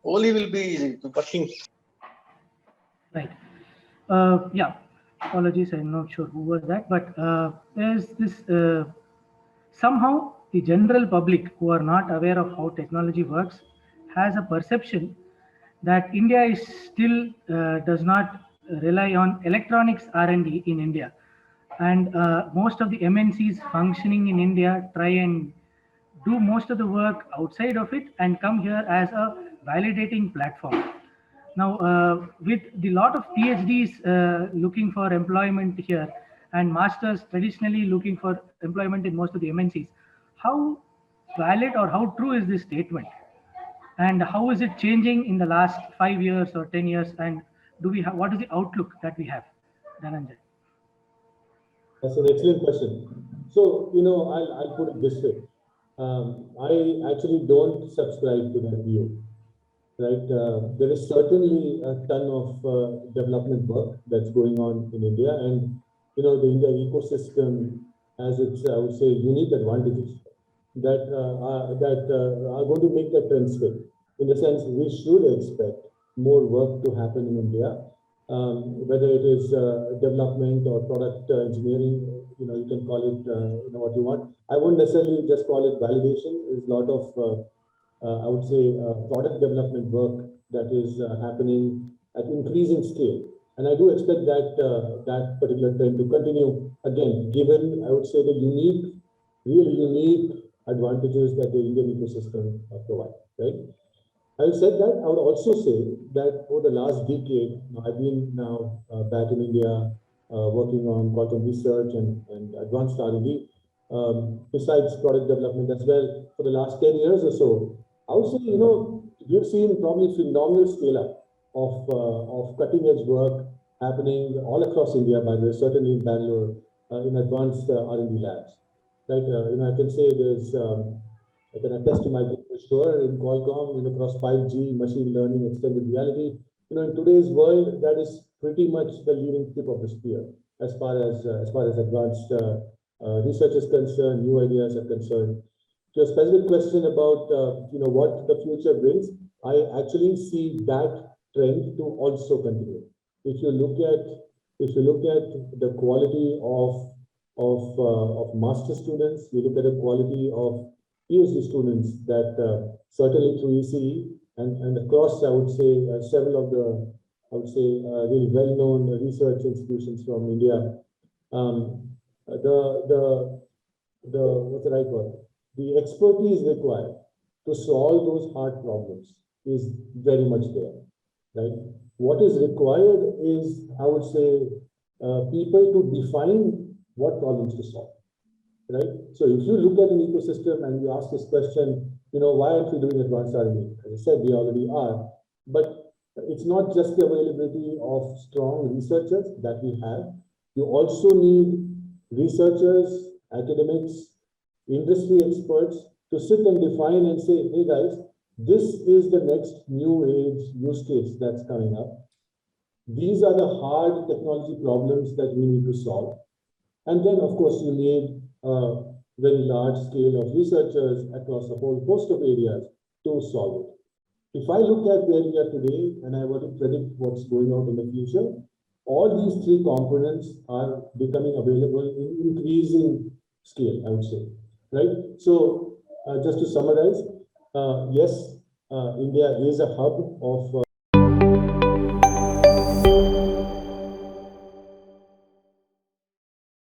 Oli will be working. Right. Yeah. Apologies, I'm not sure who was that, but there's this somehow the general public who are not aware of how technology works has a perception that India is still does not rely on electronics R&D in India, and most of the MNCs functioning in India try and do most of the work outside of it and come here as a validating platform. Now, with the lot of PhDs looking for employment here and masters traditionally looking for employment in most of the MNCs, how valid or how true is this statement? And how is it changing in the last 5 years or 10 years? And do we have, what is the outlook that we have? Dhananjay. That's an excellent question. So, I'll put it this way. I actually don't subscribe to that view. Right, there is certainly a ton of development work that's going on in India, and the India ecosystem has its, I would say, unique advantages that are going to make that trend stick. In the sense, we should expect more work to happen in India, whether it is development or product engineering. You can call it what you want. I wouldn't necessarily just call it validation. There's a lot of I would say, product development work that is happening at increasing scale. And I do expect that particular trend to continue, again, given, I would say, the really unique advantages that the Indian ecosystem provides, right? Having said that, I would also say that over the last decade, I've been now back in India working on Qualcomm research and advanced R&D, besides product development as well, for the last 10 years or so. I would say, you've seen probably phenomenal scale up of cutting edge work happening all across India, by the way, certainly in Bangalore, in advanced R&D labs. Right? I can say I can attest to my for sure in Qualcomm, across 5G, machine learning, extended reality. In today's world, that is pretty much the leading tip of the spear as far as advanced research is concerned, new ideas are concerned. To a specific question about what the future brings, I actually see that trend to also continue. If you look at the quality of master students, you look at the quality of PhD students that certainly through ECE and across, I would say, several of the really well-known research institutions from India. What's the right word? The expertise required to solve those hard problems is very much there, right? What is required is, I would say, people to define what problems to solve, right? So if you look at an ecosystem and you ask this question, why aren't we doing advanced R&D? As I said, we already are, but it's not just the availability of strong researchers that we have. You also need researchers, academics, industry experts to sit and define and say, hey guys, this is the next new age use case that's coming up. These are the hard technology problems that we need to solve. And then, of course, you need a very large scale of researchers across a whole host of areas to solve it. If I look at where we are today and I want to predict what's going on in the future, all these three components are becoming available in increasing scale, I would say. Right. So just to summarize, yes, India is a hub of